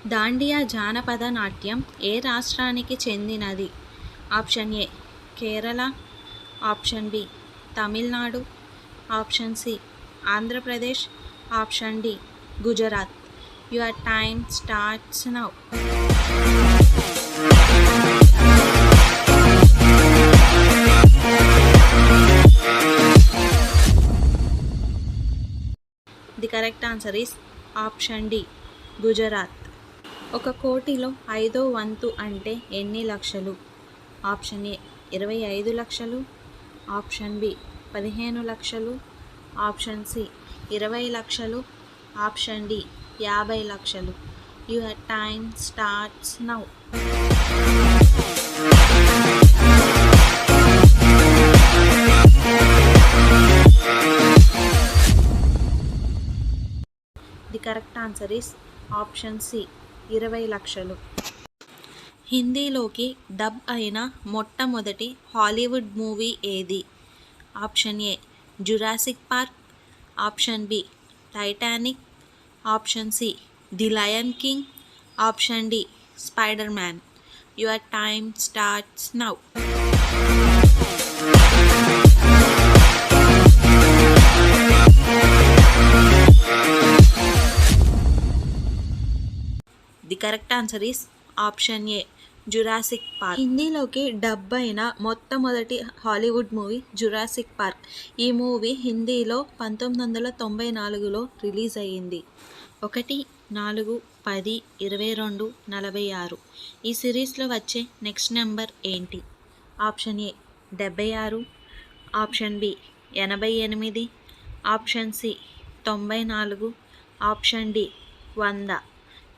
దాండియా జానపద నాట్యం ఏ రాష్ట్రానికి చెందినది? Option A Kerala, option B Tamil Nadu, option C Andhra Pradesh, option D Gujarat. Your time starts now. The correct answer is option D Gujarat. ఒక కోటిలో 5వ వంతు అంటే ఎన్ని లక్షలు? ఆప్షన్ ఏ 25 లక్షలు, ఆప్షన్ బి 15 లక్షలు, ఆప్షన్ సి 20 లక్షలు, ఆప్షన్ డి 50 లక్షలు. Your time starts now. The correct answer is option C 20 లక్షలు. హిందీలోకి డబ్ అయిన మొట్టమొదటి హాలీవుడ్ మూవీ ఏది? Option A Jurassic Park, option B Titanic, option C the Lion King, option D Spider Man. Your time starts now. The correct answer is option A Jurassic Park. హిందీలోకి dub అయిన మొట్టమొదటి Hollywood movie Jurassic Park. ఈ movie హిందీలో 1994లో release అయ్యింది. 1, 4, 10, 22, 46. ఈ సిరీస్లో వచ్చే నెక్స్ట్ నెంబర్ ఏంటి? Option A 76, option B 88, option C 94, option D 100.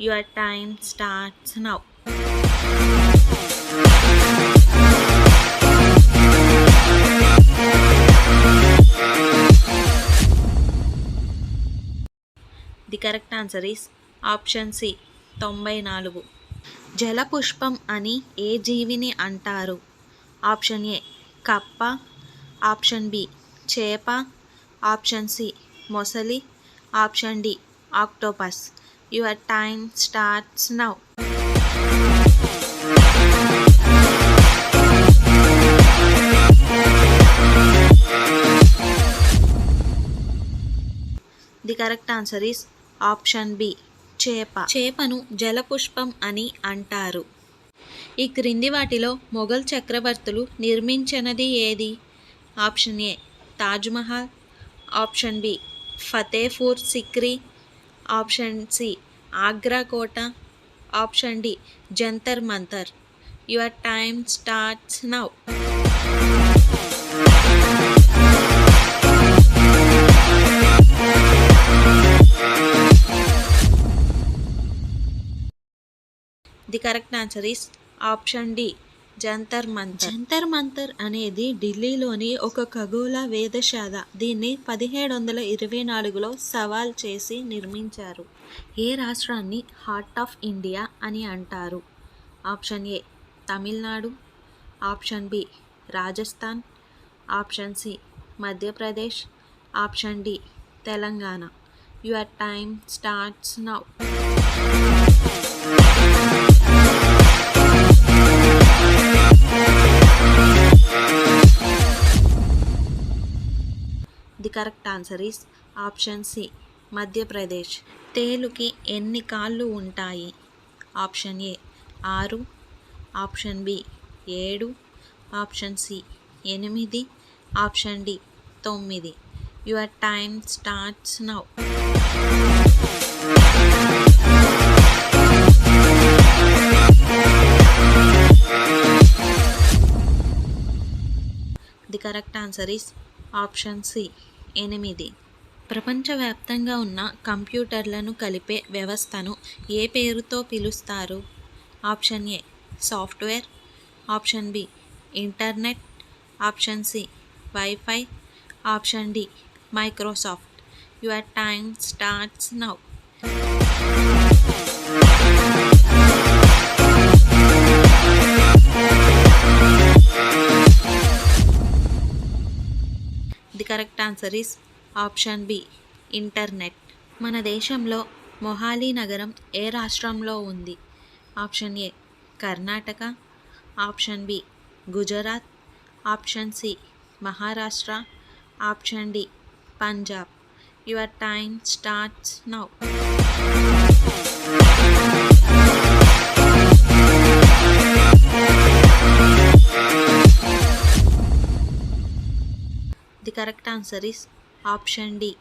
Your time starts now. The correct answer is option C 94. జలపుష్పం అని ఏ జీవిని అంటారు? ఆప్షన్ ఏ కప్ప, ఆప్షన్ బి చేప, ఆప్షన్ సి మొసలి, option D octopus. Your time starts now. The correct answer is option B చేప. చేపను జలపుష్పం అని అంటారు. ఈ క్రింది వాటిలో మొఘల్ చక్రవర్తులు నిర్మించినది ఏది? Option A Taj Mahal, option B Fatehpur Sikri, option C Agra కోట, option D Jantar Mantar. Your time starts now. The correct answer is option D Jantar Mantar. Jantar Mantar అనేది ఢిల్లీలోని ఒక ఖగోళ వేధశాల. దీన్ని 1724లో సవాల్ చేసి నిర్మించారు. ఏ రాష్ట్రాన్ని హార్ట్ ఆఫ్ ఇండియా అని అంటారు? Option A Tamil Nadu, option B Rajasthan, option C Madhya Pradesh, option D Telangana. Your time starts now. The correct answer is option C Madhya Pradesh. తేలుకి ఎన్ని కాళ్ళు ఉంటాయి? Option A 6, option B 7, option C 8, option D 9. Your time starts now. The correct answer is option C 8. ప్రపంచవ్యాప్తంగా ఉన్న కంప్యూటర్లను కలిపే వ్యవస్థను ఏ పేరుతో పిలుస్తారు? Option A software, option B internet, option C wifi, option D Microsoft. Your time starts now. The correct answer is option B internet. మన దేశంలో మొహాలీ నగరం ఏ రాష్ట్రంలో ఉంది? Option A Karnataka, option B Gujarat, option C Maharashtra, option D Punjab. Your time starts now. The correct answer is option D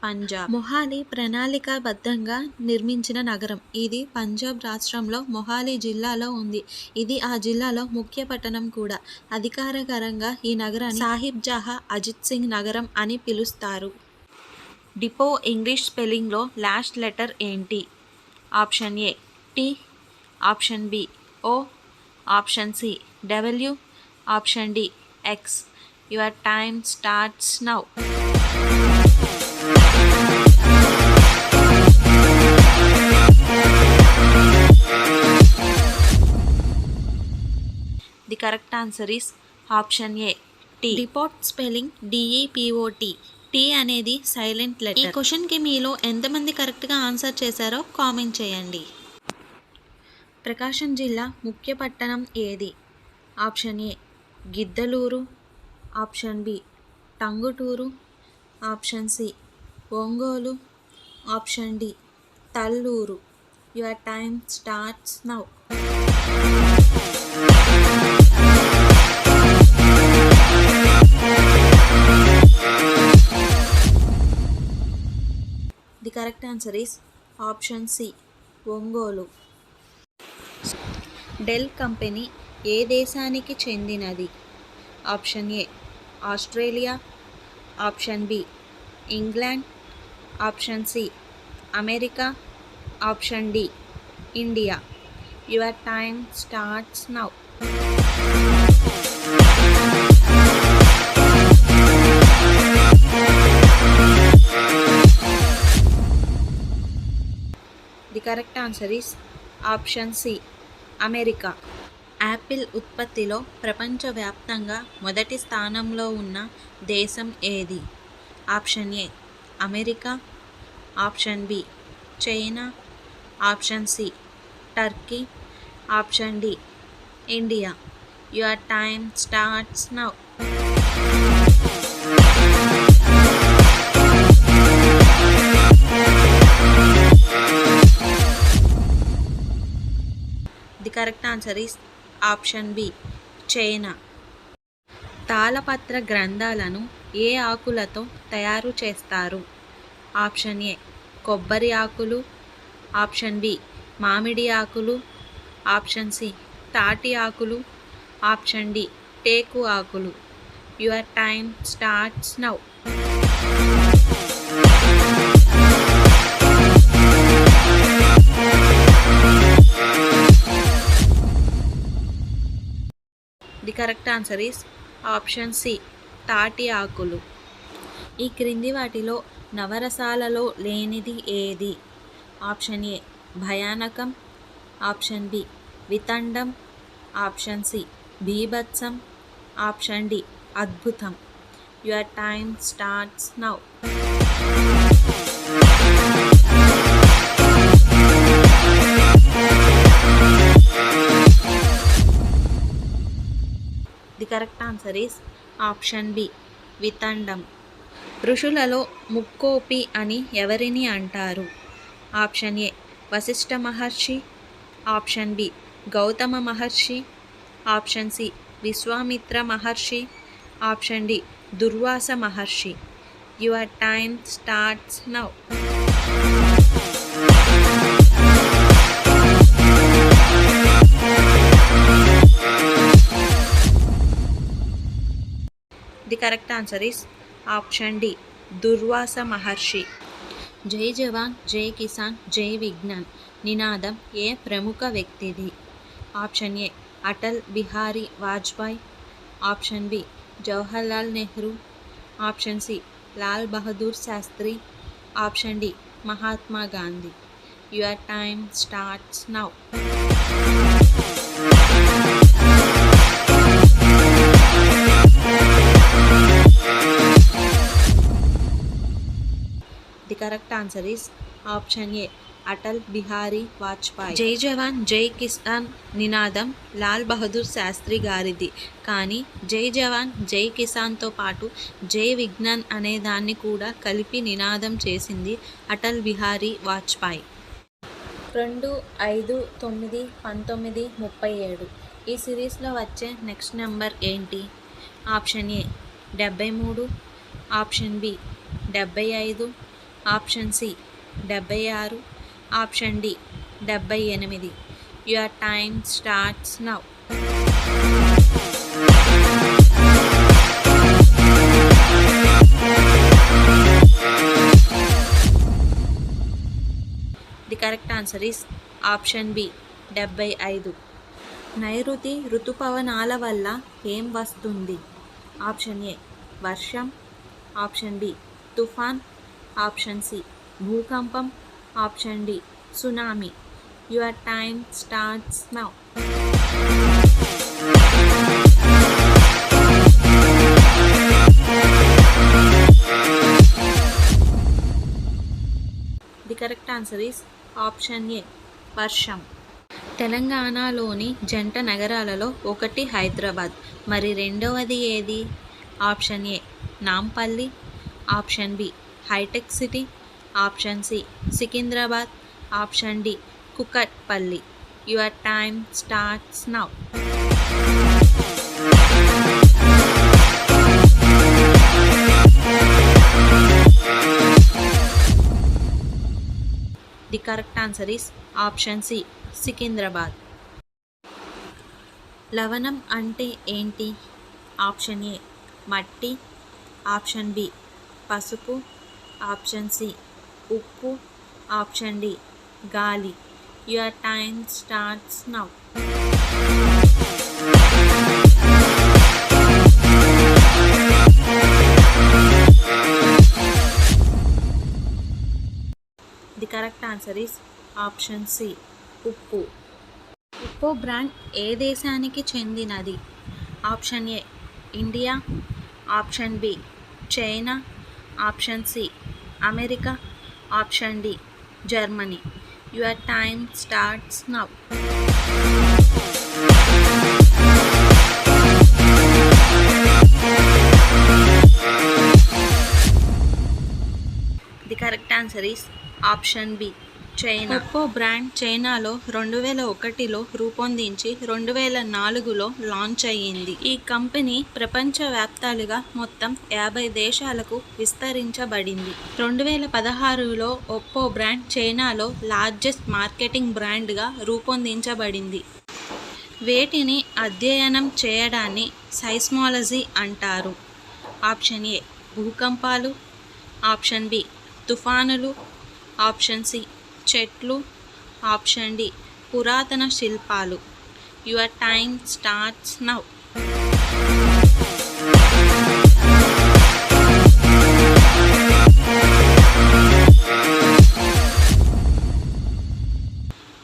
Punjab. Mohali ప్రణాళికాబద్ధంగా నిర్మించిన నగరం. ఇది పంజాబ్ రాష్ట్రంలో మొహాలీ జిల్లాలో ఉంది. ఇది ఆ జిల్లాలో ముఖ్య పట్టణం కూడా. అధికారికంగా ఈ నగరాన్ని సాహిబ్ జహా అజిత్ సింగ్ నగరం అని పిలుస్తారు. డిపో ఇంగ్లీష్ స్పెల్లింగ్లో లాస్ట్ లెటర్ ఏంటి? Option A T, option B O, option C W, option D X. Your time starts now. The correct answer is option A T. Depot spelling D E P O T. T అనేది silent letter. ఈ క్వశ్చన్కి మీలో ఎంతమంది కరెక్ట్గా answer చేశారో comment చేయండి. ప్రకాశం జిల్లా ముఖ్య పట్టణం ఏది? Option A Giddalur, option B Tangutur, option C Ongole, option D Tallur. Your time starts now. The correct answer is option C Ongole. Dell company ఏ దేశానికి చెందినది? Option A Australia, option B England, option C America, option D India. Your time starts now. The correct answer is option C America. Apple ఉత్పత్తిలో ప్రపంచవ్యాప్తంగా మొదటి స్థానంలో ఉన్న దేశం ఏది? Option A America, option B China, option C Turkey, option D India. Your time starts now. The correct answer is option B China. తాళపత్ర గ్రంథాలను ఏ ఆకులతో తయారు చేస్తారు? ఆప్షన్ ఏ కొబ్బరి ఆకులు, ఆప్షన్ బి మామిడి ఆకులు, ఆప్షన్ సి తాటి ఆకులు, ఆప్షన్ డి టేకు ఆకులు. Your time starts now. The correct answer is option C తాటి ఆకులు. ఈ క్రింది వాటిలో నవరసాలలో లేనిది ఏది? ఆప్షన్ ఏ భయానకం, ఆప్షన్ బి వితండం, ఆప్షన్ సి బీభత్సం, ఆప్షన్ డి అద్భుతం. Your time starts now. The correct answer is option B వితండం. ఋషులలో ముక్కోపి అని ఎవరిని అంటారు? Option A Vashishtha Maharshi, option B Gautama Maharshi, option C Vishwamitra Maharshi, option D Durvasa Maharshi. Your time starts now. The correct answer is option D Durvasa Maharshi. Jai Jawan Jai Kisan Jai Vigyan నినాదం ఏ ప్రముఖ వ్యక్తిది? Option A Atal Bihari Vajpayee, option B Jawaharlal Nehru, option C Lal Bahadur Shastri, option D Mahatma Gandhi. Your time starts now. The correct answer is option A Atal Bihari Vajpayee. Jai Jawan Jai Kisan నినాదం లాల్ బహదూర్ శాస్త్రి గారిది. కానీ జై జవాన్ జై కిసాన్తో పాటు జై విజ్ఞాన్ అనే దాన్ని కూడా కలిపి నినాదం చేసింది అటల్ బిహారీ వాజ్పేయి. 2-5-9-19-37 ఈ సిరీస్లో వచ్చే నెక్స్ట్ నెంబర్ ఏంటి? Option A 73, option B 75, option C 76, option D 78. Your time starts now. The correct answer is option B 75. నైరుతి ఋతుపవనాల వల్ల ఏం వస్తుంది? ఆప్షన్ ఏ వర్షం, ఆప్షన్ బి తుఫాన్, ఆప్షన్ సి భూకంపం, option D tsunami. Your time starts now. The correct answer is option A వర్షం. తెలంగాణలోని జంట నగరాలలో ఒకటి హైదరాబాద్. మరి రెండవది ఏది? Option A Nampally, option B హైటెక్ City, option C Secunderabad, option D Kukatpally. Your time starts now. The correct answer is option C Secunderabad. లవణం అంటే ఏంటి? ఆప్షన్ ఏ మట్టి, ఆప్షన్ బి పసుపు, ఆప్షన్ సి ఉప్పు, ఆప్షన్ డి గాలి. Your time starts now. The correct answer is option C ఉప్పు. ఉప్పు brand ఏ దేశానికి చెందినది? Option A India, option B China, option C America, option D Germany. Your time starts now. The correct answer is option B China. Oppo brand చైనాలో 2001లో రూపొందించి 2004లో launch అయ్యింది. ఈ కంపెనీ ప్రపంచవ్యాప్తంగా మొత్తం 50 దేశాలకు విస్తరించబడింది. 2016లో ఒప్పో బ్రాండ్ చైనాలో లార్జెస్ట్ మార్కెటింగ్ బ్రాండ్గా రూపొందించబడింది. వేటిని అధ్యయనం చేయడాన్ని సైస్మాలజీ అంటారు? ఆప్షన్ ఏ భూకంపాలు, ఆప్షన్ బి తుఫానులు, ఆప్షన్ సి చెట్లు, ఆప్షన్ డి పురాతన శిల్పాలు. Your time starts now.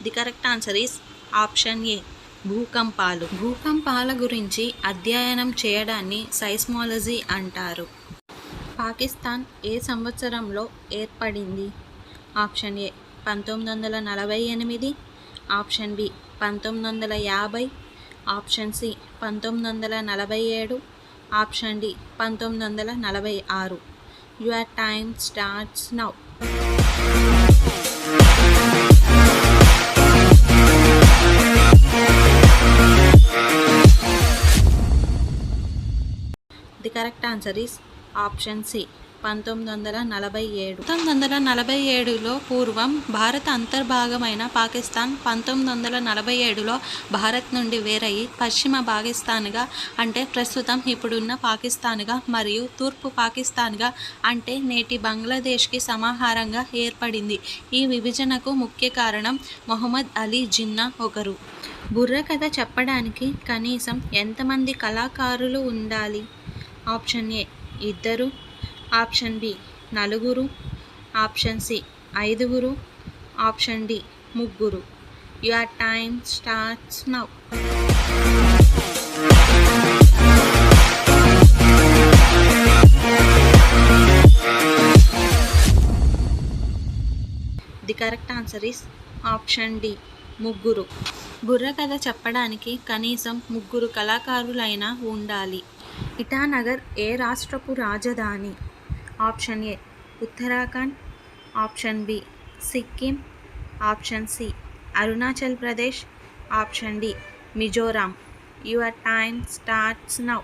The correct answer is option ఏ భూకంపాలు. భూకంపాల గురించి అధ్యయనం చేయడాన్ని సైస్మాలజీ అంటారు. పాకిస్తాన్ ఏ సంవత్సరంలో ఏర్పడింది? Option A 1948, option B 1950, option C 1947, option D 1946. Your time starts now. The correct answer is option C 1947. 1947లో పూర్వం భారత అంతర్భాగమైన పాకిస్తాన్ 1947లో భారత్ నుండి వేరయి పశ్చిమ పాకిస్తాన్గా అంటే ప్రస్తుతం ఇప్పుడున్న పాకిస్తాన్గా మరియు తూర్పు పాకిస్తాన్గా అంటే నేటి బంగ్లాదేశ్కి సమాహారంగా ఏర్పడింది. ఈ విభజనకు ముఖ్య కారణం మొహమ్మద్ అలీ జిన్నా ఒకరు. బుర్రకథ చెప్పడానికి కనీసం ఎంతమంది కళాకారులు ఉండాలి? Option A 2, option B 4, option C 5, option D 3. Your time starts now. The the correct answer is option D ముగ్గురు. బుర్రకథ చెప్పడానికి కనీసం ముగ్గురు కళాకారులైనా ఉండాలి. ఇటానగర్ ఏ రాష్ట్రపు రాజధాని? Option A Uttarakhand, option B Sikkim, option C Arunachal Pradesh, option D Mizoram. Your time starts now.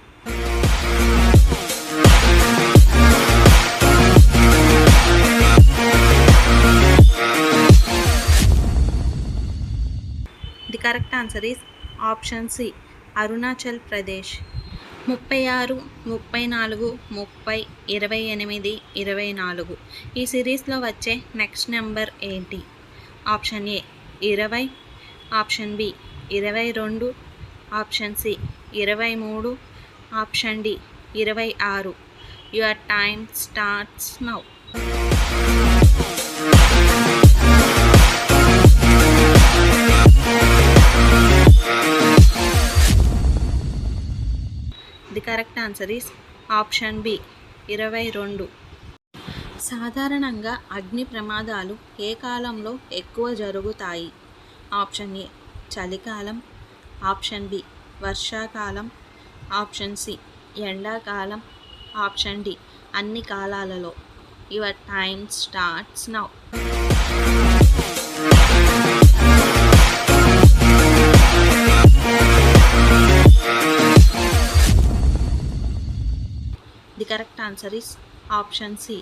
The correct answer is option C Arunachal Pradesh. 36, 34, 30, 28, 24 ఈ సిరీస్లో వచ్చే నెక్స్ట్ నెంబర్ ఏంటి? Option A 20, option B 22, option C 23, option D 26. Your time starts now. The correct answer is option B 22. సాధారణంగా అగ్ని ప్రమాదాలు ఏ కాలంలో ఎక్కువ జరుగుతాయి? ఆప్షన్ ఏ చలికాలం, ఆప్షన్ బి వర్షాకాలం, ఆప్షన్ సి ఎండాకాలం, ఆప్షన్ డి అన్ని కాలాలలో. Your time starts now. The correct answer is option C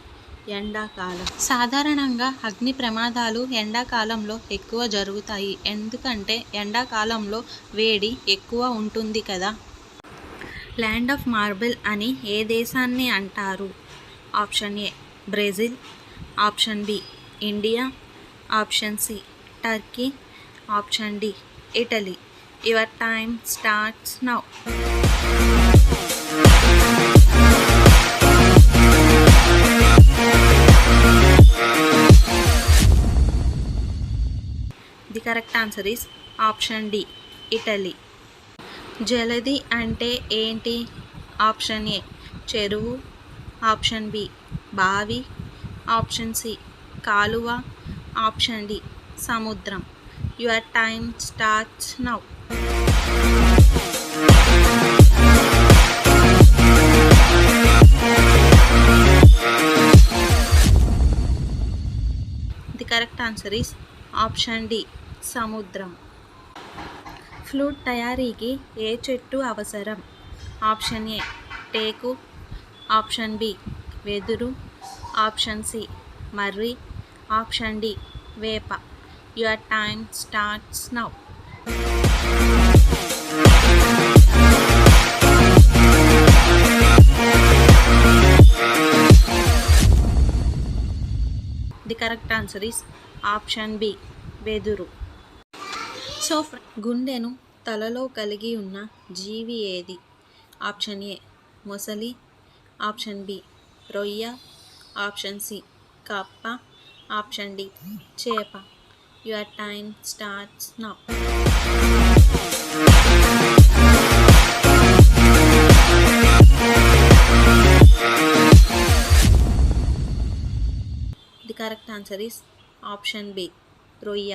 ఎండాకాలం. సాధారణంగా అగ్ని ప్రమాదాలు ఎండాకాలంలో ఎక్కువ జరుగుతాయి, ఎందుకంటే ఎండాకాలంలో వేడి ఎక్కువ ఉంటుంది కదా. ల్యాండ్ ఆఫ్ మార్బుల్ అని ఏ దేశాన్ని అంటారు? Option A Brazil, option B India, option C Turkey, option D Italy. Your time starts now. The correct answer is option D Italy. జలధి అంటే ఏంటి? ఆప్షన్ ఏ చెరువు, ఆప్షన్ బి బావి, ఆప్షన్ సి కాలువ, ఆప్షన్ డి సముద్రం. Your time starts now. The correct answer is option D సముద్రం. Flute తయారీకి ఏ చెట్టు అవసరం? ఆప్షన్ ఏ టేకు, ఆప్షన్ బి వెదురు, ఆప్షన్ సి మర్రి, ఆప్షన్ డి వేప. Your time starts now. The correct answer is option B వెదురు. సో గుండెను తలలో కలిగి ఉన్న జీవి ఏది? ఆప్షన్ ఏ మొసలి, ఆప్షన్ బి రొయ్య, ఆప్షన్ సి కప్ప, ఆప్షన్ డి చేప. Your time starts now. The correct answer is option B రొయ్య.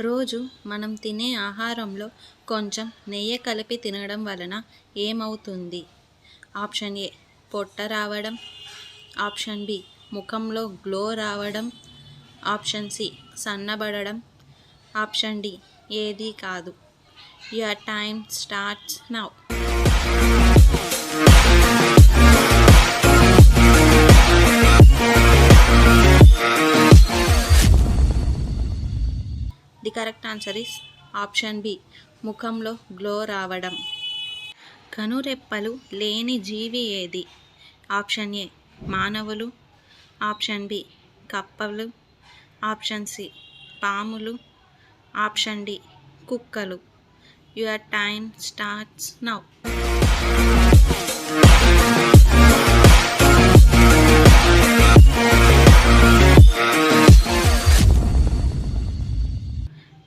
రోజు మనం తినే ఆహారంలో కొంచెం నెయ్యి కలిపి తినడం వలన ఏమవుతుంది? ఆప్షన్ ఏ పొట్ట రావడం, ఆప్షన్ బి ముఖంలో గ్లో రావడం, ఆప్షన్ సి సన్నబడడం, ఆప్షన్ డి ఏది కాదు. Your time starts now. The correct answer is option B ముఖంలో గ్లో రావడం. కనురెప్పలు లేని జీవి ఏది? ఆప్షన్ ఏ మానవులు, ఆప్షన్ బి కప్పలు, ఆప్షన్ సి పాములు, ఆప్షన్ డి కుక్కలు. Your time starts now.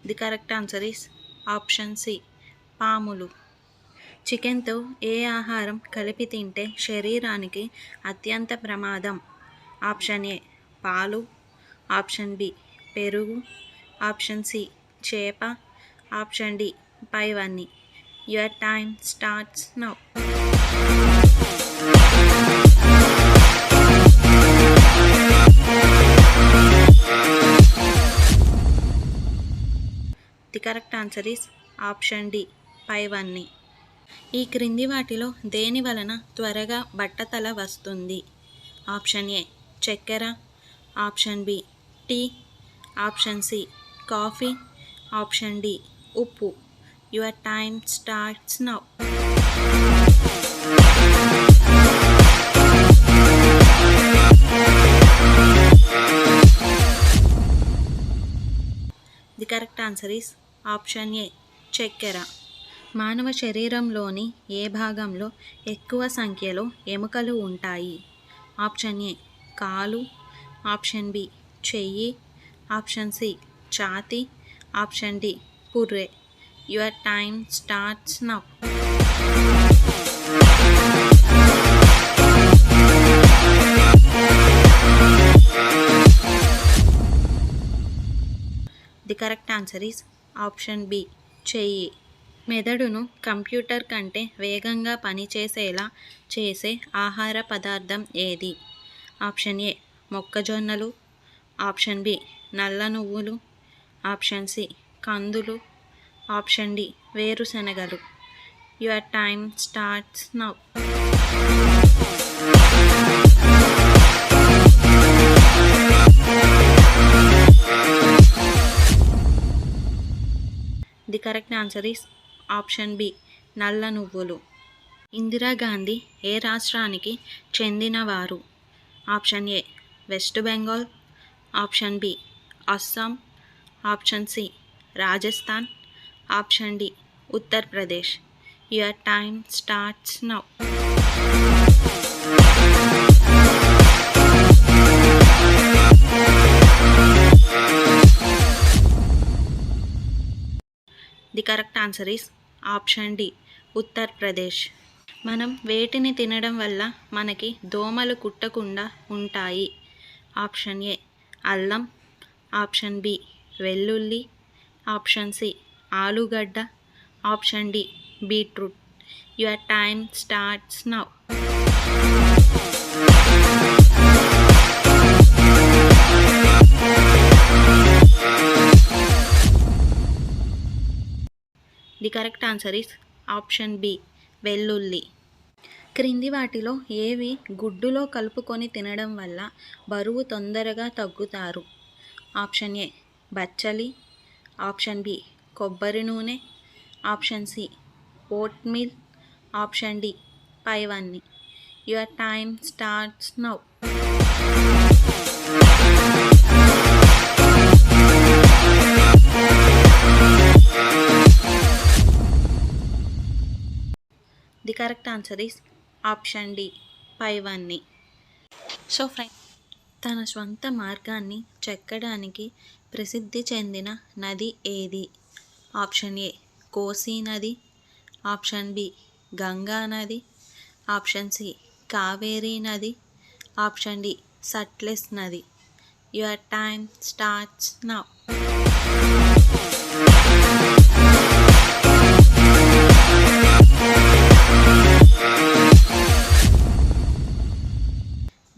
The correct answer is option C పాములు. చికెన్తో ఏ ఆహారం కలిపి తింటే శరీరానికి అత్యంత ప్రమాదం? ఆప్షన్ ఏ పాలు, ఆప్షన్ బి పెరుగు, ఆప్షన్ సి చేప, ఆప్షన్ డి పైవన్నీ. Your time starts now. The correct answer is option D పైవన్నీ. ఈ క్రింది వాటిలో దేని వలన త్వరగా బట్టతల వస్తుంది? ఆప్షన్ ఏ చక్కెర, option B tea, option C coffee, option D ఉప్పు. Your time starts now. The correct answer is option A చక్కెర. మానవ శరీరంలోని ఏ భాగంలో ఎక్కువ సంఖ్యలో ఎముకలు ఉంటాయి? ఆప్షన్ ఏ కాలు, ఆప్షన్ బి చెయ్యి, ఆప్షన్ సి ఛాతీ, ఆప్షన్ డి పుర్రె. Your time starts now. The correct answer is option B చెయ్యి. మెదడును కంప్యూటర్ కంటే వేగంగా పనిచేసేలా చేసే ఆహార పదార్థం ఏది? ఆప్షన్ ఏ మొక్కజొన్నలు, ఆప్షన్ బి నల్ల నువ్వులు, ఆప్షన్ సి కందులు, ఆప్షన్ డి వేరుశనగలు. Your time starts now. The correct answer is option B నల్ల నువ్వులు. ఇందిరాగాంధీ ఏ రాష్ట్రానికి చెందినవారు? Option A West Bengal, option B Assam, option C Rajasthan, option D Uttar Pradesh. Your time starts now. The correct answer is option D Uttar Pradesh. మనం వేటిని తినడం వల్ల మనకి దోమలు కుట్టకుండా ఉంటాయి? ఆప్షన్ ఏ అల్లం, ఆప్షన్ బి వెల్లుల్లి, ఆప్షన్ సి ఆలుగడ్డ, option D beetroot. Your time starts now. The correct answer is option B వెల్లుల్లి. క్రింది వాటిలో ఏవి గుడ్డులో కలుపుకొని తినడం వల్ల బరువు తొందరగా తగ్గుతారు? ఆప్షన్ ఏ బచ్చలి, ఆప్షన్ బి కొబ్బరి నూనె, option C oatmeal, option D పైవన్నీ. Your time starts now. The correct answer is option D పైవన్నీ. సో ఫ్రెండ్స్, తన స్వంత మార్గాన్ని చెక్కడానికి ప్రసిద్ధి చెందిన నది ఏది? ఆప్షన్ ఏ కోసీ నది, ఆప్షన్ బి గంగా నది, ఆప్షన్ సి కావేరీ నది, ఆప్షన్ డి సట్లెజ్ నది. Your time starts now.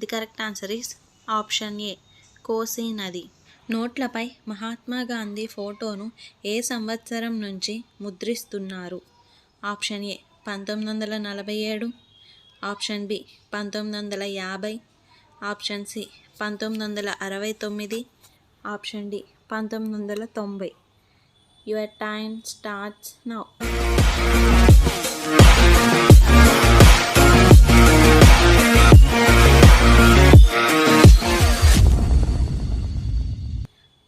The correct answer is option A Kosi నది. నోట్లపై మహాత్మా గాంధీ ఫోటోను ఏ సంవత్సరం నుంచి ముద్రిస్తున్నారు? Option A 1947, option B 1950, option C 1969, option D 1990. Your time starts now.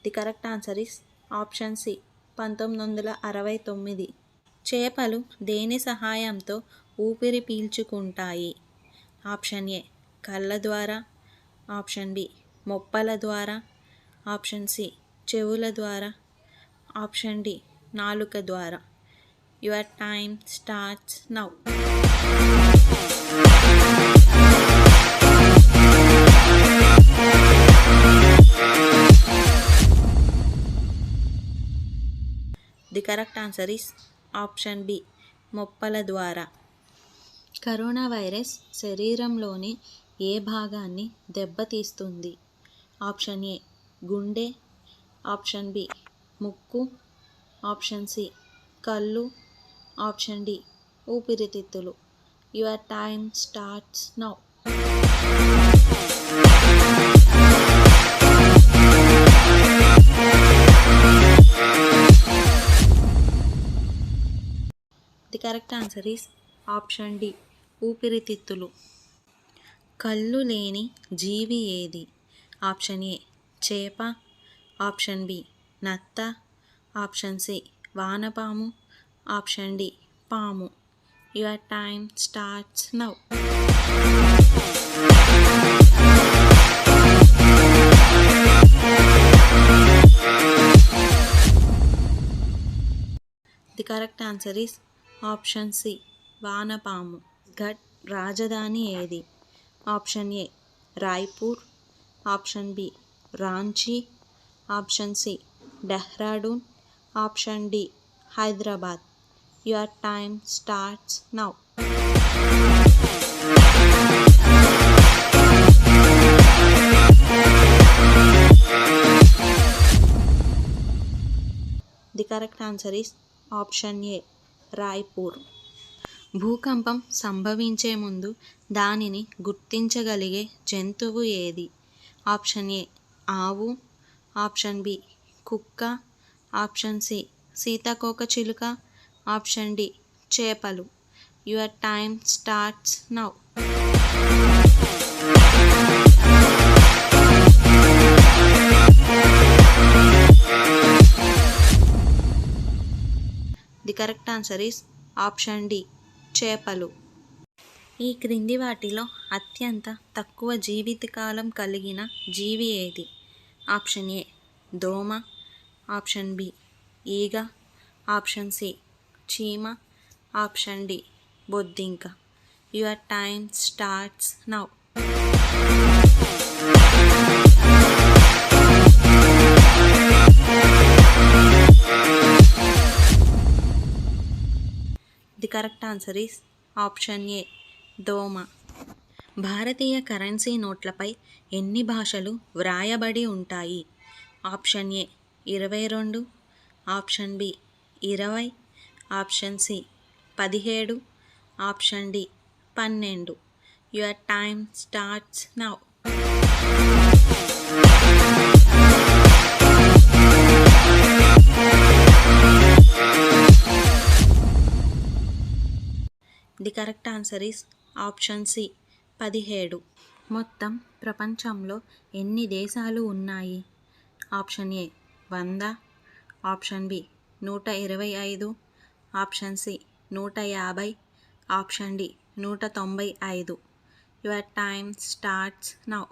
The correct answer is option C 1969. చేపలు దేని సహాయంతో ఊపిరి పీల్చుకుంటాయి? ఆప్షన్ ఏ కళ్ళ ద్వారా, ఆప్షన్ బి మొప్పల ద్వారా, ఆప్షన్ సి చెవుల ద్వారా, ఆప్షన్ డి నాలుక ద్వారా. Your time starts now. The correct answer is option B మొప్పల ద్వారా. కరోనా వైరస్ శరీరంలోని ఏ భాగాన్ని దెబ్బతీస్తుంది? ఆప్షన్ ఏ గుండె, ఆప్షన్ బి ముక్కు, ఆప్షన్ సి కళ్ళు, ఆప్షన్ డి ఊపిరితిత్తులు. Your time starts now. The correct answer is option D ఊపిరితిత్తులు. కళ్ళు లేని జీవి ఏది? ఆప్షన్ ఏ చేప, ఆప్షన్ బి నత్త, ఆప్షన్ సి వానపాము, ఆప్షన్ డి పాము. Your time starts now. The correct answer is option C వానపాము. ఘట్ రాజధాని ఏది? Option A Raipur, option B Ranchi, option C Dehradun, option D Hyderabad. Your time starts now. The correct answer is option A Raipur. భూకంపం సంభవించే ముందు దానిని గుర్తించగలిగే జంతువు ఏది? ఆప్షన్ ఏ ఆవు, ఆప్షన్ బి కుక్క, ఆప్షన్ సి సీతాకోకచిలుక, ఆప్షన్ డి చేపలు. Your time starts now. The correct answer is option D చేపలు. ఈ క్రింది వాటిలో అత్యంత తక్కువ జీవితకాలం కలిగిన జీవి ఏది? ఆప్షన్ ఏ దోమ, ఆప్షన్ బి ఈగ, ఆప్షన్ సి చీమ, ఆప్షన్ డి బొద్దింక. Your time starts now. The correct answer is option A దోమ. భారతీయ కరెన్సీ నోట్లపై ఎన్ని భాషలు వ్రాయబడి ఉంటాయి? Option A 22, option B 20, option C 17, option D 12. Your time starts now. The correct answer is option C 17. మొత్తం ప్రపంచంలో ఎన్ని దేశాలు ఉన్నాయి? Option A 100, option B 125, option C 150, option D 195. Your time starts now.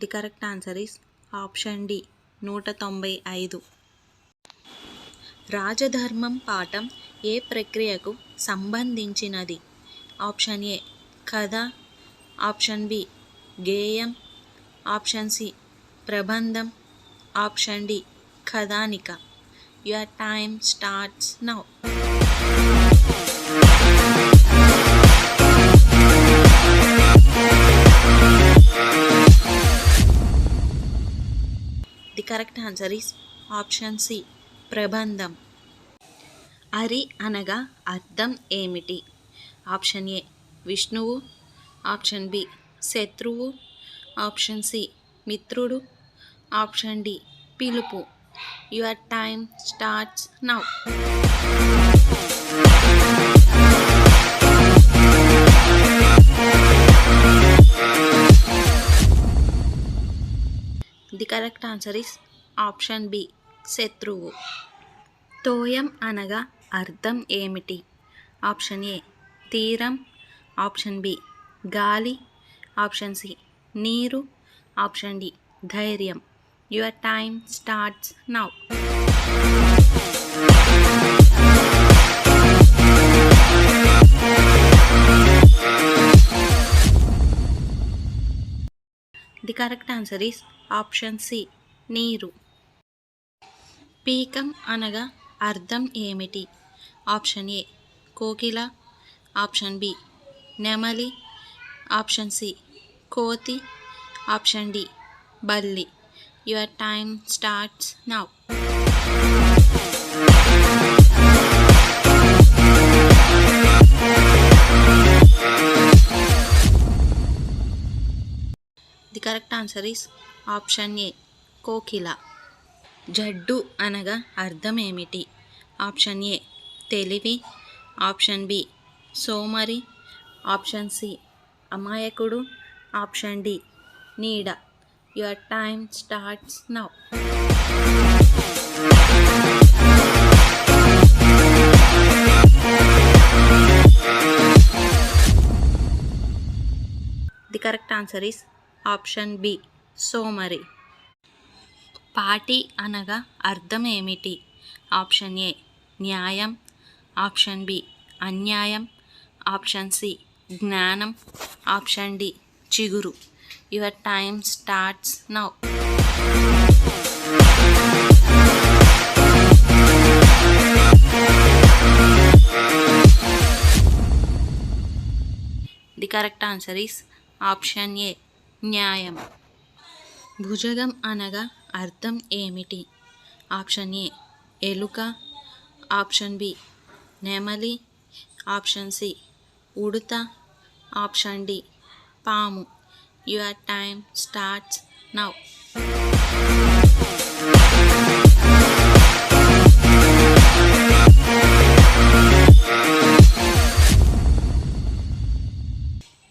The correct answer is option D 195. రాజధర్మం పాఠం ఏ ప్రక్రియకు సంబంధించినది? ఆప్షన్ ఏ కథ, ఆప్షన్ బి గేయం, ఆప్షన్ సి ప్రబంధం, ఆప్షన్ డి కథానిక. Your time starts now. The correct answer is option C ప్రబంధం. అరి అనగా అర్థం ఏమిటి? ఆప్షన్ ఏ విష్ణువు, ఆప్షన్ బి శత్రువు, ఆప్షన్ సి మిత్రుడు, ఆప్షన్ డి పిలుపు. Your time starts now. The correct answer is option B శత్రువు. తోయం అనగా అర్థం ఏమిటి? ఆప్షన్ ఏ తీరం, ఆప్షన్ బి గాలి, ఆప్షన్ సి నీరు, ఆప్షన్ డి ధైర్యం. Your time starts now. The correct answer is option C నీరు. పీకం అనగా అర్థం ఏమిటి? ఆప్షన్ ఏ కోకిల, ఆప్షన్ బి నెమలి, ఆప్షన్ సి కోతి, ఆప్షన్ డి బల్లి. Your time starts now. The correct answer is option A కోకిల. జడ్డు అనగా అర్థం ఏమిటి? ఆప్షన్ ఏ తెలివి, ఆప్షన్ బి సోమరి, ఆప్షన్ సి అమాయకుడు, ఆప్షన్ డి నీడ. Your time starts now. The correct answer is option B సోమరి. పాటి అనగా అర్థం ఏమిటి? ఆప్షన్ ఏ న్యాయం, ఆప్షన్ బి అన్యాయం, ఆప్షన్ సి జ్ఞానం, ఆప్షన్ డి చిగురు. Your time starts now. The correct answer is option A న్యాయం. భుజగం అనగా అర్థం ఏమిటి? ఆప్షన్ ఏ ఎలుక, ఆప్షన్ బి నెమలి, ఆప్షన్ సి ఉడుత, ఆప్షన్ డి పాము. Your time starts now.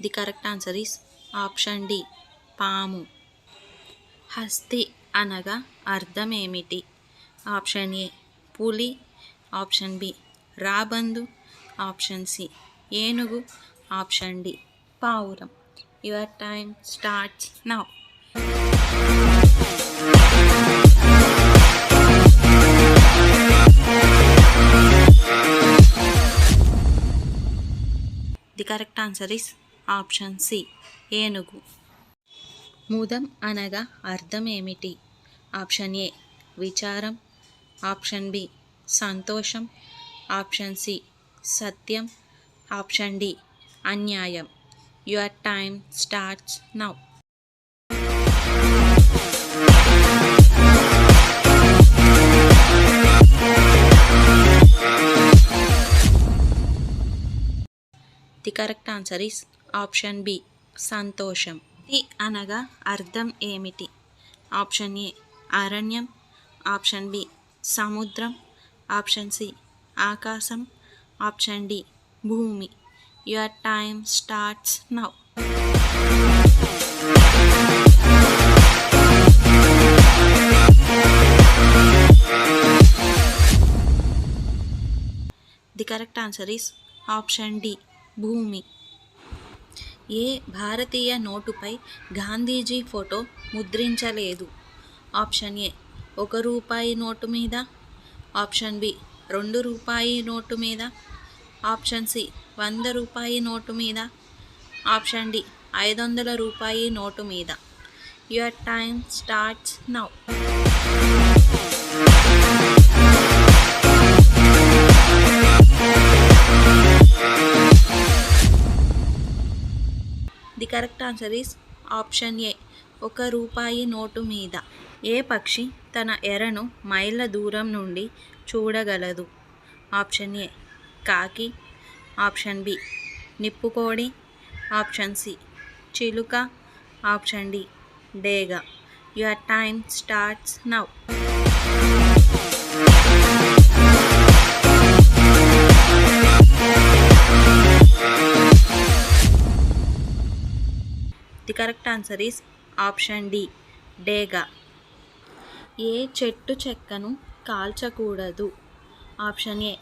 The correct answer is option D పాము. హస్తి అనగా అర్థం ఏమిటి? ఆప్షన్ ఏ పులి, ఆప్షన్ బి రాబందు, ఆప్షన్ సి ఏనుగు, ఆప్షన్ డి పావురం. Your time starts now. The correct answer is option C ఏనుగు. ముదం అనగా అర్థం ఏమిటి? ఆప్షన్ ఏ విచారం, ఆప్షన్ బి సంతోషం, ఆప్షన్ సి సత్యం, ఆప్షన్ డి అన్యాయం. Your time starts now. The correct answer is option B సంతోషం. నది అనగా అర్థం ఏమిటి? ఆప్షన్ ఏ అరణ్యం, ఆప్షన్ బి సముద్రం, ఆప్షన్ సి ఆకాశం, ఆప్షన్ డి భూమి. Your time starts now. The correct answer is option D భూమి. ఏ భారతీయ నోటుపై గాంధీజీ ఫోటో ముద్రించలేదు? ఆప్షన్ ఏ 1 రూపాయి నోటు మీద, ఆప్షన్ బి 2 రూపాయి నోటు మీద, ఆప్షన్ సి 100 రూపాయి నోటు మీద, ఆప్షన్ డి 500 రూపాయి నోటు మీద. Your time starts now. The correct answer is option A 1 రూపాయి నోటు మీద. ఏ పక్షి తన ఎరను మైళ్ళ దూరం నుండి చూడగలదు? ఆప్షన్ ఏ కాకి, ఆప్షన్ బి నిప్పుకోడి, ఆప్షన్ సి చిలుక, ఆప్షన్ డి డేగ. Your time starts now. The correct answer is option D డేగ. ఏ చెట్టు చెక్కను కాల్చకూడదు? ఆప్షన్ ఏ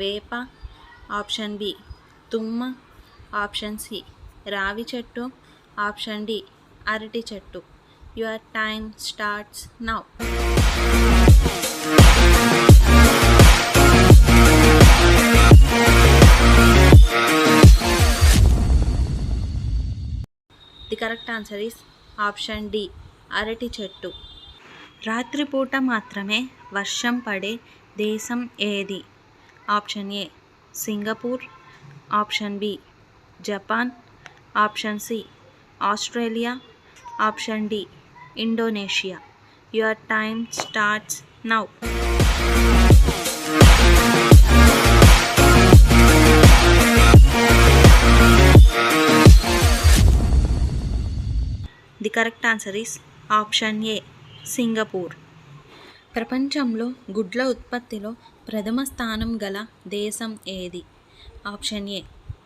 వేప, ఆప్షన్ బి తుమ్మ, ఆప్షన్ సి రావి చెట్టు, ఆప్షన్ డి అరటి చెట్టు. Your time starts now. The correct answer is option D అరటి చెట్టు. రాత్రిపూట మాత్రమే వర్షం పడే దేశం ఏది? Option A Singapore, option B Japan, option C Australia, option D Indonesia. Your time starts now. The correct answer is option A Singapore. ప్రపంచంలో గుడ్ల ఉత్పత్తిలో ప్రథమ స్థానం గల దేశం ఏది? Option A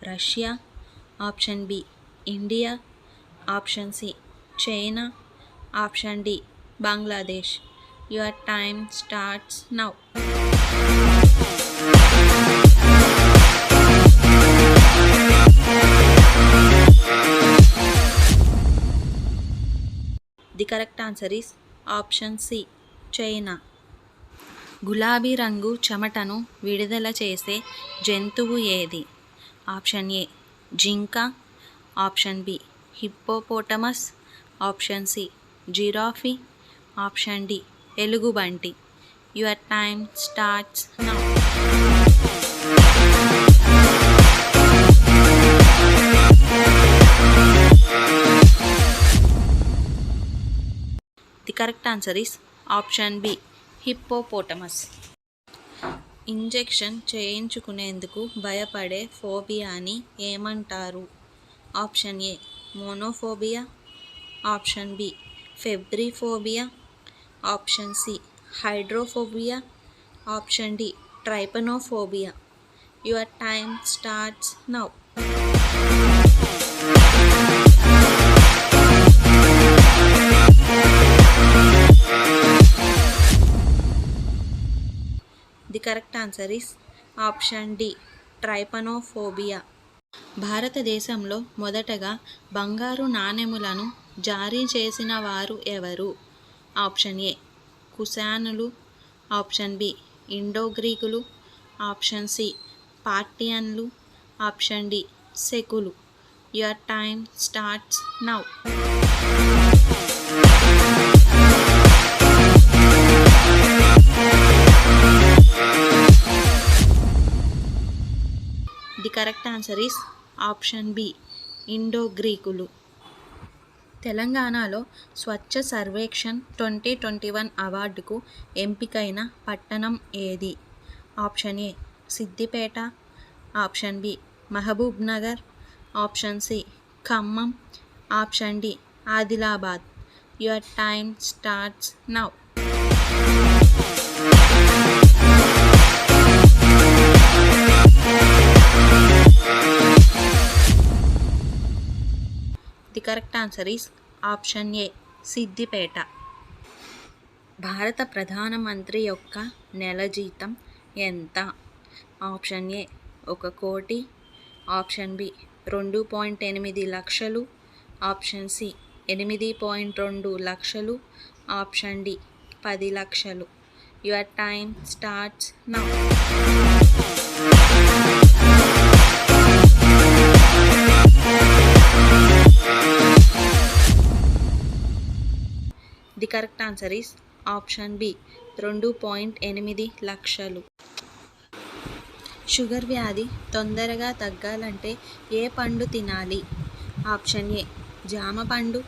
Russia, option B India, option C China, option D Bangladesh. Your time starts now. The correct answer is option C China. గులాబీ రంగు చెమటను విడుదల చేసే జంతువు ఏది? ఆప్షన్ ఏ జింక, option B hippopotamus, option C giraffe, option D ఎలుగుబంటి. Your time starts now. The correct answer is option B hippopotamus. Injection చేయించుకునేందుకు భయపడే ఫోబియాని ఏమంటారు? Option A monophobia, option B febriphobia, option C hydrophobia, option D trypanophobia. Your time starts now. The correct answer is option D trypanophobia. భారతదేశంలో మొదటగా బంగారు నాణెములను జారీ చేసిన వారు ఎవరు? ఆప్షన్ ఏ కుషానులు, ఆప్షన్ బి ఇండో గ్రీకులు, ఆప్షన్ సి పార్టియన్లు, ఆప్షన్ డి సెకులు. Your time starts now. The correct answer is option B Indo గ్రీకులు. తెలంగాణలో స్వచ్ఛ సర్వేక్షణ్ 2021 అవార్డుకు ఎంపికైన పట్టణం ఏది? Option A Siddipet, option B Mahabubnagar, option C Khammam, option D Adilabad. Your time starts now. The correct answer is option A Siddipet. భారత ప్రధానమంత్రి యొక్క నెల జీతం ఎంత? ఆప్షన్ ఏ 1 కోటి, ఆప్షన్ బి 2.8 లక్షలు, ఆప్షన్ సి 8.2 లక్షలు, ఆప్షన్ డి 10 లక్షలు. Your time starts now. The correct answer is option B 2.8 లక్షలు. షుగర్ వ్యాధి తొందరగా తగ్గాలంటే ఏ పండు తినాలి? ఆప్షన్ ఏ జామ పండు,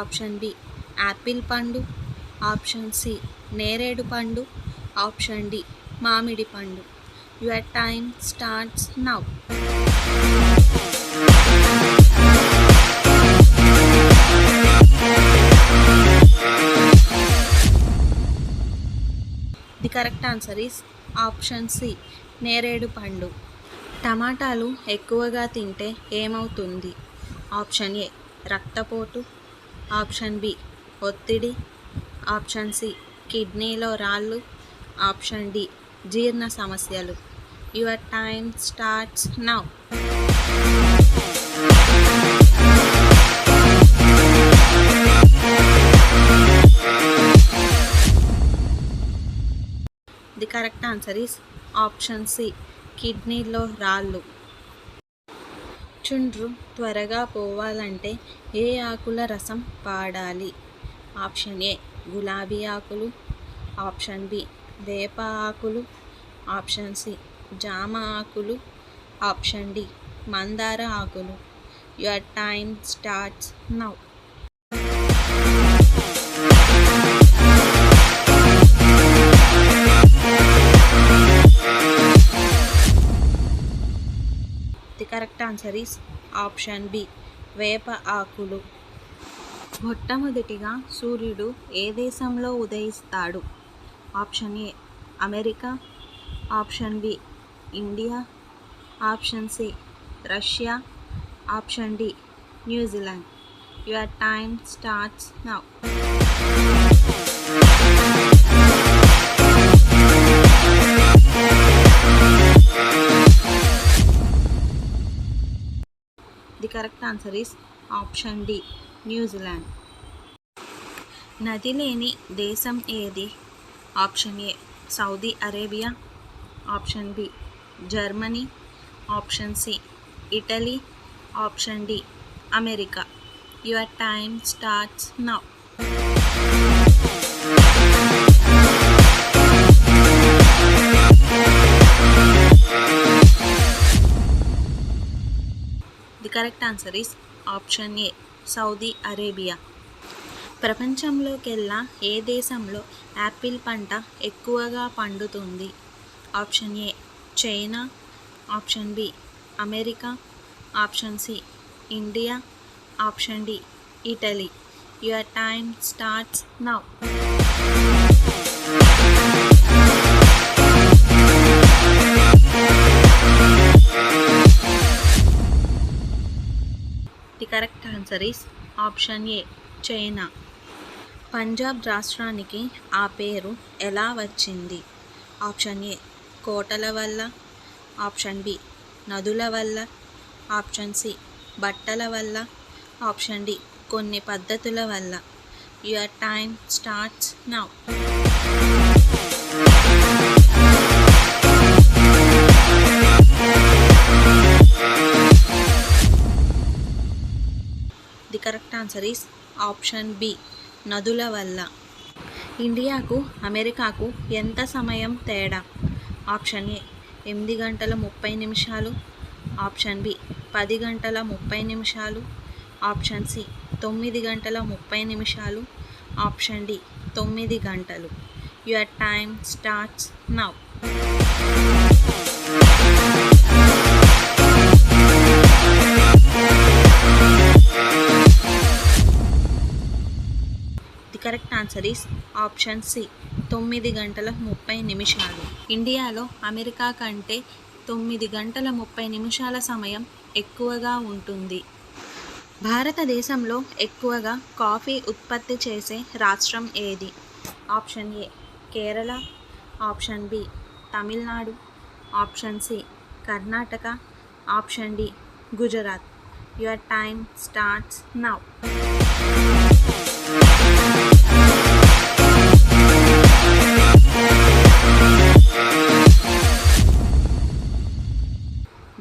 ఆప్షన్ బి యాపిల్ పండు, ఆప్షన్ సి నేరేడు పండు, ఆప్షన్ డి మామిడి పండు. Your time starts now. The correct answer is option C నేరేడు పండు. టమాటాలు ఎక్కువగా తింటే ఏమవుతుంది? ఆప్షన్ ఏ రక్తపోటు, ఆప్షన్ బి ఒత్తిడి, ఆప్షన్ సి కిడ్నీలో రాళ్ళు, ఆప్షన్ డి జీర్ణ సమస్యలు. Your time starts now. The correct answer is option C కిడ్నీలో రాళ్ళు. చుండ్రు త్వరగా పోవాలంటే ఏ ఆకుల రసం వాడాలి? ఆప్షన్ ఏ గులాబీ ఆకులు, ఆప్షన్ బి వేప ఆకులు, ఆప్షన్ సి జామ ఆకులు, ఆప్షన్ డి మందార ఆకులు. Your time starts now. The correct answer is option B వేప ఆకులు. మొట్టమొదటిగా సూర్యుడు ఏ దేశంలో ఉదయిస్తాడు? Option A America, option B India, option C Russia, option D New Zealand. Your time starts now. The correct answer is option D New Zealand. నది లేని దేశం ఏది? Option A Saudi Arabia, option B Germany, option C Italy, option D America. Your time starts now. The correct answer is option A Saudi Arabia. ప్రపంచంలోకెల్లా ఏ దేశంలో apple పంట ఎక్కువగా పండుతుంది? Option A China, option B America, option C India, option D Italy. Your time starts now. The correct answer is option A China. Punjab రాష్ట్రానికి ఆ పేరు ఎలా వచ్చింది? ఆప్షన్ ఏ కోటల వల్ల, ఆప్షన్ బి నదుల వల్ల, ఆప్షన్ సి బట్టల వల్ల, ఆప్షన్ డి కొన్ని పద్ధతుల వల్ల. Your time starts now. The correct answer is option B నదుల వల్ల. ఇండియాకు అమెరికాకు ఎంత సమయం తేడా? ఆప్షన్ ఏ 8 గంటల 30 నిమిషాలు, ఆప్షన్ బి 10 గంటల 30 నిమిషాలు, ఆప్షన్ సి 9 గంటల 30 నిమిషాలు, ఆప్షన్ డి 9 గంటలు. Your time starts now. The correct answer is option C 9 గంటల 30 నిమిషాలు. ఇండియాలో అమెరికా కంటే 9 గంటల 30 నిమిషాల సమయం ఎక్కువగా ఉంటుంది. భారతదేశంలో ఎక్కువగా కాఫీ ఉత్పత్తి చేసే రాష్ట్రం ఏది? Option A Kerala, option B Tamil Nadu, option C Karnataka, option D Gujarat. Your time starts now.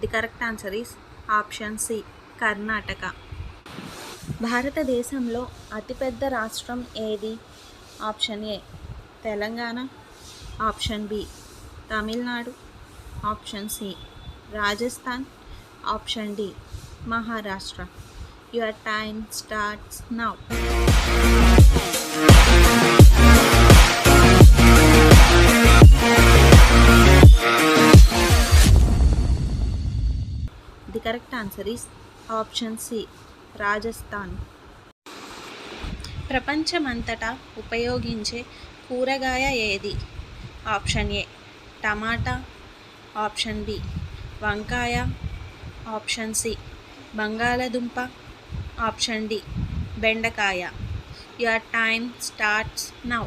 The correct answer is option C Karnataka. భారతదేశంలో అతిపెద్ద రాష్ట్రం ఏది? Option A Telangana, option B Tamil Nadu, option C Rajasthan, option D Maharashtra. Your time starts now. The correct answer is option C Rajasthan. ప్రపంచమంతటా ఉపయోగించే కూరగాయ ఏది? Option A టమాటా, option B వంకాయ, ఆప్షన్ సి బంగాళదుంప, ఆప్షన్ డి బెండకాయ. Your time starts now.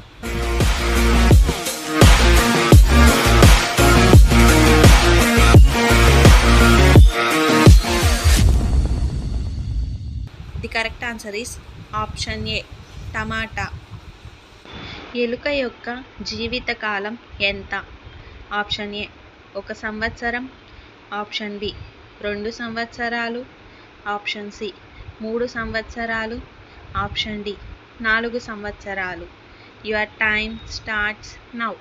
The correct answer is option A tomato. ఎలుక యొక్క జీవితకాలం ఎంత? ఆప్షన్ ఏ 1 సంవత్సరం, ఆప్షన్ బి 2 సంవత్సరాలు, ఆప్షన్ సి 3 సంవత్సరాలు, ఆప్షన్ డి 4 సంవత్సరాలు. Your time starts now.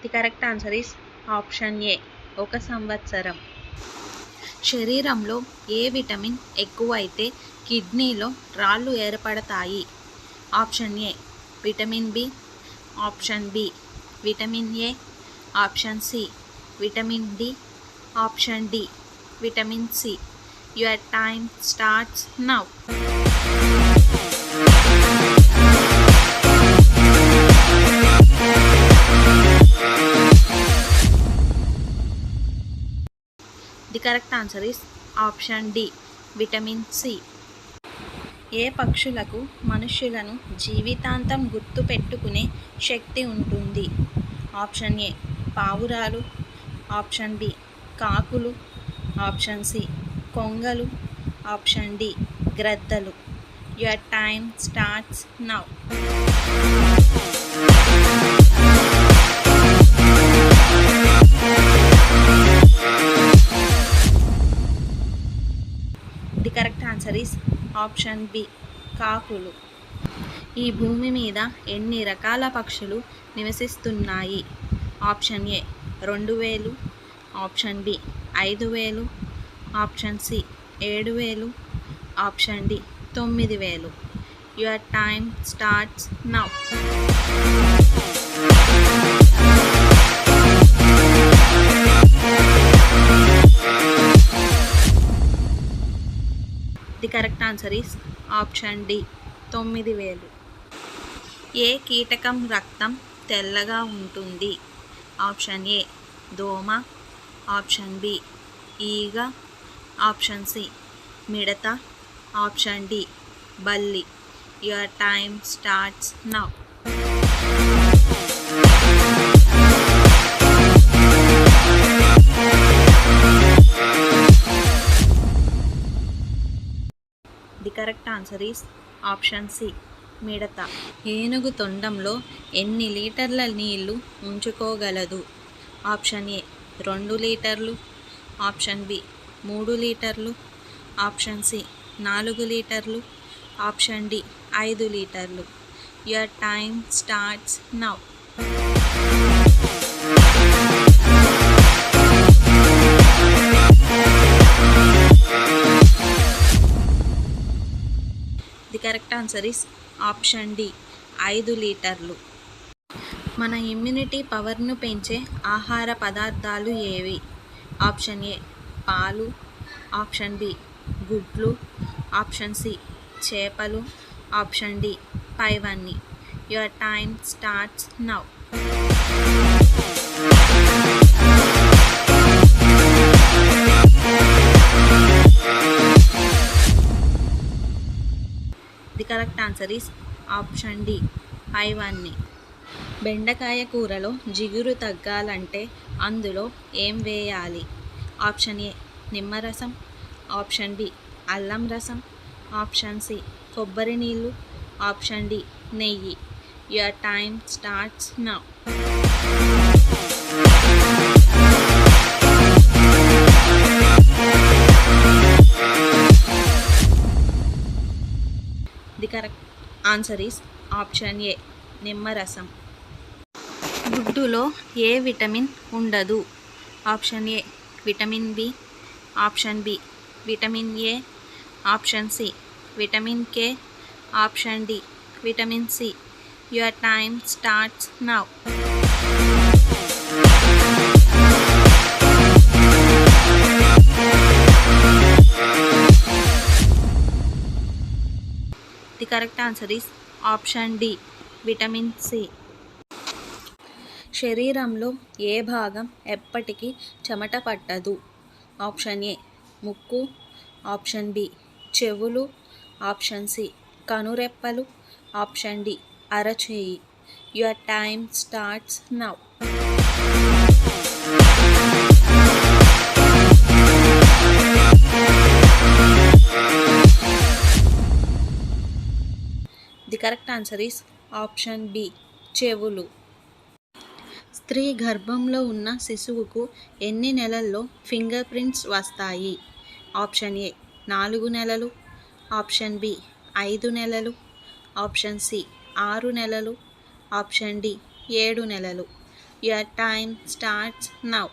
The correct answer is option A 1 సంవత్సరం. శరీరంలో ఏ విటమిన్ ఎక్కువైతే కిడ్నీలో రాళ్ళు ఏర్పడతాయి? Option A vitamin B, option B vitamin A, option C vitamin D, option D vitamin C. Your time starts now. The correct answer is option D vitamin C. ఏ పక్షులకు మనుష్యులను జీవితాంతం గుర్తుపెట్టుకునే శక్తి ఉంటుంది? ఆప్షన్ ఏ పావురాలు, ఆప్షన్ బి కాకులు, option C కొంగలు, option D గ్రద్దలు. Your time starts now. The correct answer is option B కాకులు. ఈ భూమి మీద ఎన్ని రకాల పక్షులు నివసిస్తున్నాయి? Option A 2000, option B 5000, option C 7000, option D 9000. Your time starts now. The correct answer is option D 9000. ఏ కీటకం రక్తం తెల్లగా ఉంటుంది? ఆప్షన్ ఏ దోమ, ఆప్షన్ బి ఈగ, ఆప్షన్ సి మిడత, ఆప్షన్ డి బల్లి. Your time starts now. The correct answer is option C మిడత. ఏనుగు తొండంలో ఎన్ని లీటర్ల నీళ్లు ఉంచుకోగలదు? ఆప్షన్ ఏ 2 లీటర్లు, ఆప్షన్ బి 3 లీటర్లు, ఆప్షన్ సి 4 లీటర్లు, ఆప్షన్ డి 5 లీటర్లు. Your time starts now. The correct answer is option D 5 లీటర్లు. మన ఇమ్యూనిటీ పవర్ను పెంచే ఆహార పదార్థాలు ఏవి? ఆప్షన్ ఏ పాలు, ఆప్షన్ బి గుడ్లు, ఆప్షన్ సి చేపలు, ఆప్షన్ డి పైవన్నీ. Your time starts now. The correct answer is option D పైవన్నీ. బెండకాయ కూరలో జిగురు తగ్గాలంటే అందులో ఏం వేయాలి? ఆప్షన్ ఏ నిమ్మరసం, ఆప్షన్ బి అల్లం రసం, ఆప్షన్ సి కొబ్బరి నీళ్ళు, ఆప్షన్ డి నెయ్యి. Your time starts now. The correct answer is option A నిమ్మరసం. గుడ్డులో ఏ విటమిన్ ఉండదు? Option A vitamin B, option B vitamin A, option C vitamin K, option D vitamin C. Your time starts now. The correct answer is option D vitamin C. శరీరంలో ఏ భాగం ఎప్పటికీ చెమట పట్టదు? ఆప్షన్ ఏ ముక్కు, option B చెవులు, option C కనురెప్పలు, option D అరచేయి. Your time starts now. The correct answer is option B చెవులు. స్త్రీ గర్భంలో ఉన్న శిశువుకు ఎన్ని నెలల్లో ఫింగర్ ప్రింట్స్ వస్తాయి? ఆప్షన్ ఏ 4 నెలలు, ఆప్షన్ బి 5 నెలలు, ఆప్షన్ సి 6 నెలలు, ఆప్షన్ డి 7 నెలలు. Your time starts now.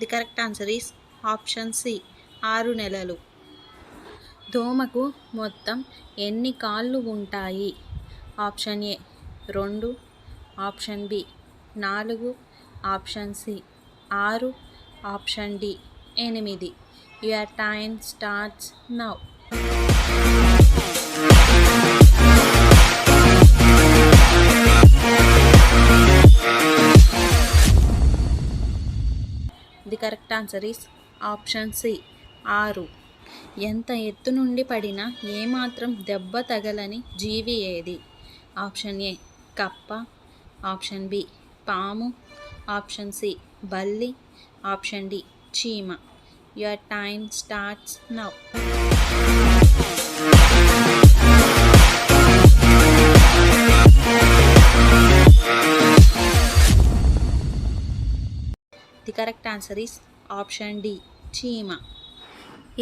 The correct answer is option C 6 నెలలు. దోమకు మొత్తం ఎన్ని కాళ్ళు ఉంటాయి? Option A 2, option B 4, option C 6, option D 8. Your time starts now. The correct answer is option C 6. ఎంత ఎత్తు నుండి పడినా ఏమాత్రం దెబ్బ తగలని జీవి ఏది? ఆప్షన్ ఏ కప్ప, ఆప్షన్ బి పాము, ఆప్షన్ సి బల్లి, ఆప్షన్ డి చీమ. Your time starts now. The correct answer is option D చీమ.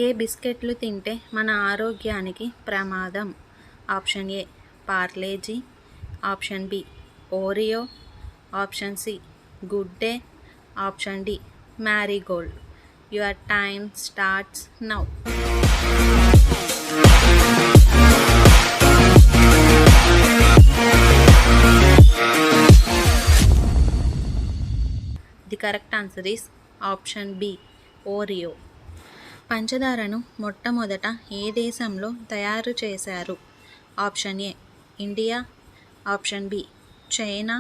ఏ బిస్కెట్లు తింటే మన ఆరోగ్యానికి ప్రమాదం? Option A Parle G, option B Oreo, option C Good Day, option D Marigold. Your time starts now. The correct answer is option B Oreo. పంచదారను మొట్టమొదట ఏ దేశంలో తయారు చేశారు? Option A India, option B China,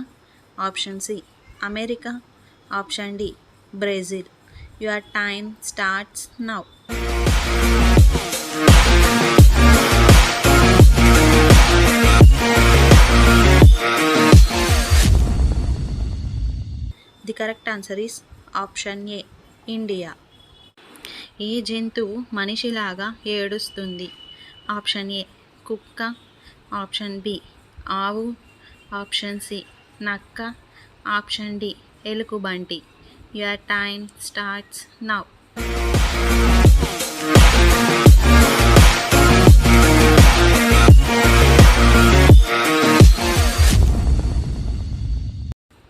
option C America, option D Brazil. Your time starts now. The correct answer is option A India. ఏ జంతువు మనిషిలాగా ఏడుస్తుంది? ఆప్షన్ ఏ కుక్క, ఆప్షన్ బి ఆవు, ఆప్షన్ సి నక్క, ఆప్షన్ డి ఎలుగుబంటి. Your time starts now.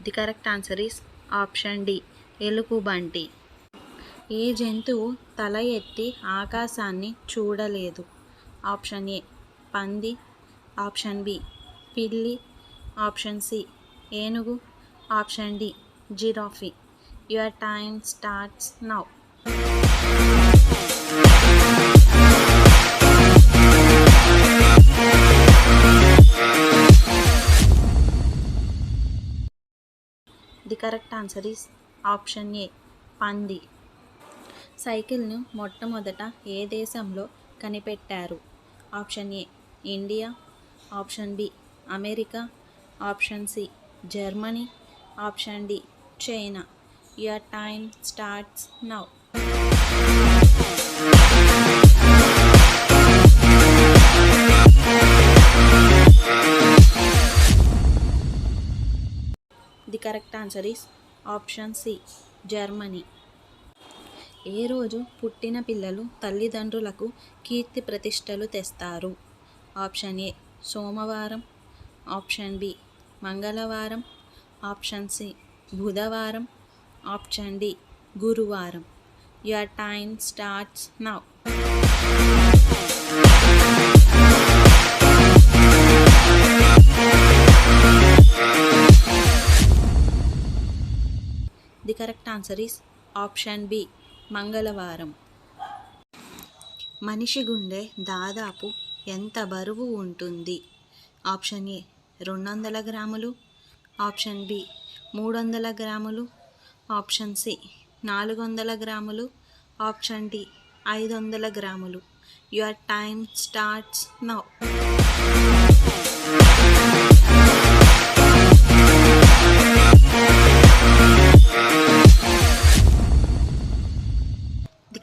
The correct answer is option D ఎలుగుబంటి. ఏ జంతువు తల ఎత్తి ఆకాశాన్ని చూడలేదు? ఆప్షన్ ఏ పంది, ఆప్షన్ బి పిల్లి, ఆప్షన్ సి ఏనుగు, option D giraffe. Your time starts now. The correct answer is option A పంది. సైకిల్ను మొట్టమొదట ఏ దేశంలో కనిపెట్టారు? Option A India, option B America, option C Germany, option D China. Your time starts now. The correct answer is option C Germany. ఏ రోజు పుట్టిన పిల్లలు తల్లిదండ్రులకు కీర్తి ప్రతిష్టలు తెస్తారు? ఆప్షన్ ఏ సోమవారం, ఆప్షన్ బి మంగళవారం, ఆప్షన్ సి బుధవారం, ఆప్షన్ డి గురువారం. Your time starts now. The correct answer is option B మంగళవారం. మనిషి గుండె దాదాపు ఎంత బరువు ఉంటుంది? ఆప్షన్ ఏ 200 గ్రాములు, ఆప్షన్ బి 300 గ్రాములు, ఆప్షన్ సి 400 గ్రాములు, ఆప్షన్ డి 500 గ్రాములు. Your time starts now.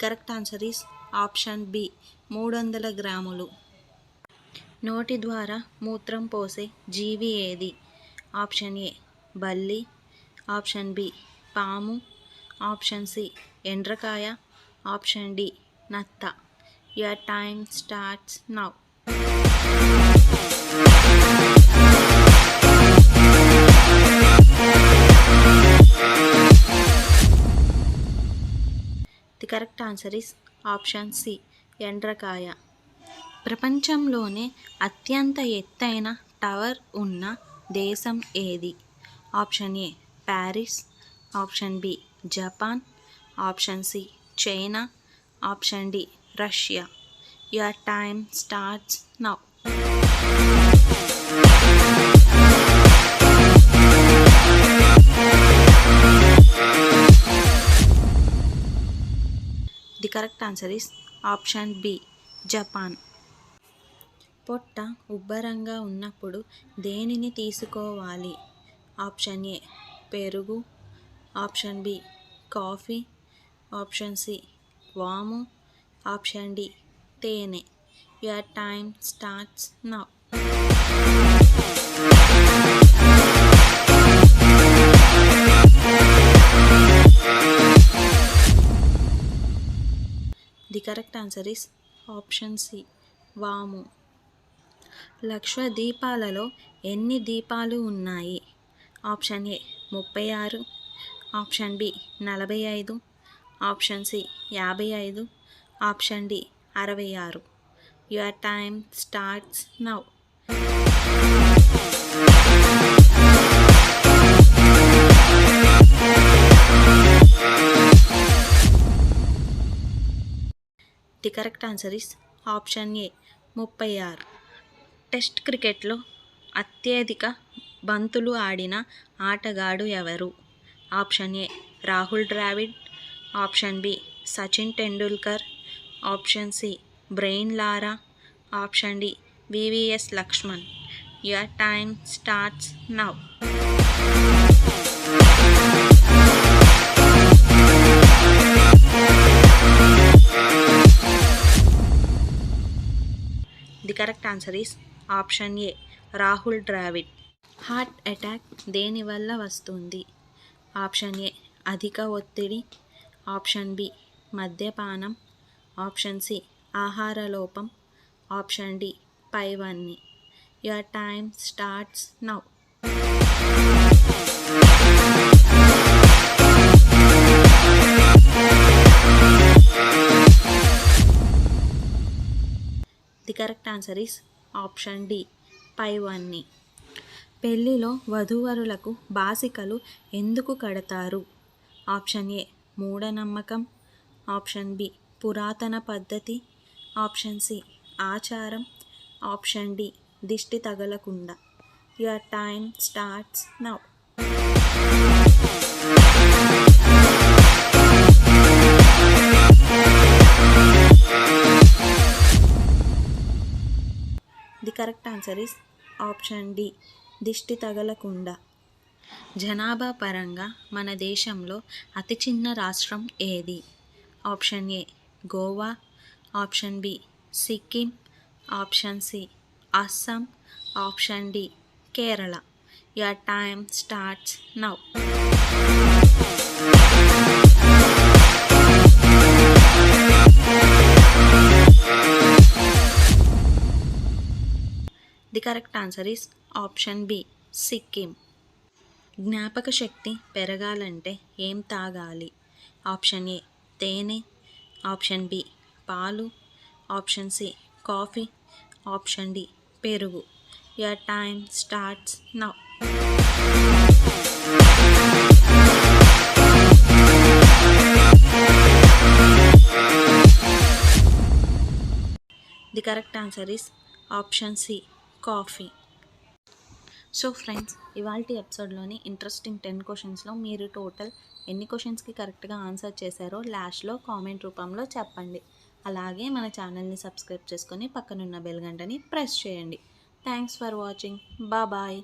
Correct answer is option B 300 గ్రాములు. నోటి ద్వారా మూత్రం పోసే జీవి ఏది? ఆప్షన్ ఏ బల్లి, ఆప్షన్ బి పాము, ఆప్షన్ సి ఎండ్రకాయ, ఆప్షన్ డి నత్త. Your time starts now. The correct answer is option C ఎండ్రకాయ. ప్రపంచంలోనే అత్యంత ఎత్తైన టవర్ ఉన్న దేశం ఏది? Option A Paris, option B Japan, option C China, option D Russia. Your time starts now. The correct answer is option B Japan. పొట్ట ఉబ్బరంగా ఉన్నప్పుడు దేనిని తీసుకోవాలి? ఆప్షన్ ఏ పెరుగు, option B coffee, option C వాము, ఆప్షన్ డి తేనె. Your time starts now. The correct answer is option C వాము. లక్షద్వీపాలలో ఎన్ని ద్వీపాలు ఉన్నాయి? Option A 36, option B 45, option C 55, option D 66. Your time starts now. The correct answer is option A 36. Test క్రికెట్లో అత్యధిక బంతులు ఆడిన ఆటగాడు ఎవరు? Option A Rahul Dravid, option B Sachin Tendulkar, option C Brian Lara, option D VVS Laxman. Your time starts now. The correct answer is option A Rahul Dravid. Heart attack దేనివల్ల వస్తుంది? Option A అధిక ఒత్తిడి, ఆప్షన్ బి మద్యపానం, ఆప్షన్ సి ఆహార లోపం, ఆప్షన్ డి పైవన్నీ. Your time starts now. The correct answer is option D పైవన్నీ. పెళ్లిలో వధూవరులకు బాసికలు ఎందుకు కడతారు? ఆప్షన్ ఏ మూఢనమ్మకం, ఆప్షన్ బి పురాతన పద్ధతి, ఆప్షన్ సి ఆచారం, ఆప్షన్ డి దిష్టి తగలకుండా. Your time starts now. The correct answer is option D దిష్టి తగలకుండా. జనాభా పరంగా మన దేశంలో అతి చిన్న రాష్ట్రం ఏది? Option A Goa, option B Sikkim, option C Assam, option D Kerala. Your time starts now. The correct answer is option B Sikkim. జ్ఞాపక శక్తి పెరగాలంటే ఏం తాగాలి? ఆప్షన్ ఏ తేనె, ఆప్షన్ బి పాలు, option C coffee, option D పెరుగు. Your time starts now. The correct answer is option C coffee. So friends, ఇవాల్టి ఎపిసోడ్లోని ఇంట్రెస్టింగ్ 10 క్వశ్చన్స్లో మీరు టోటల్ ఎన్ని క్వశ్చన్స్కి కరెక్ట్గా ఆన్సర్ చేశారో లాస్ట్లో కామెంట్ రూపంలో చెప్పండి. అలాగే మన ఛానల్ని సబ్స్క్రైబ్ చేసుకొని పక్కనున్న బెల్ గంటని ప్రెస్ చేయండి. Thanks for watching. బాయ్.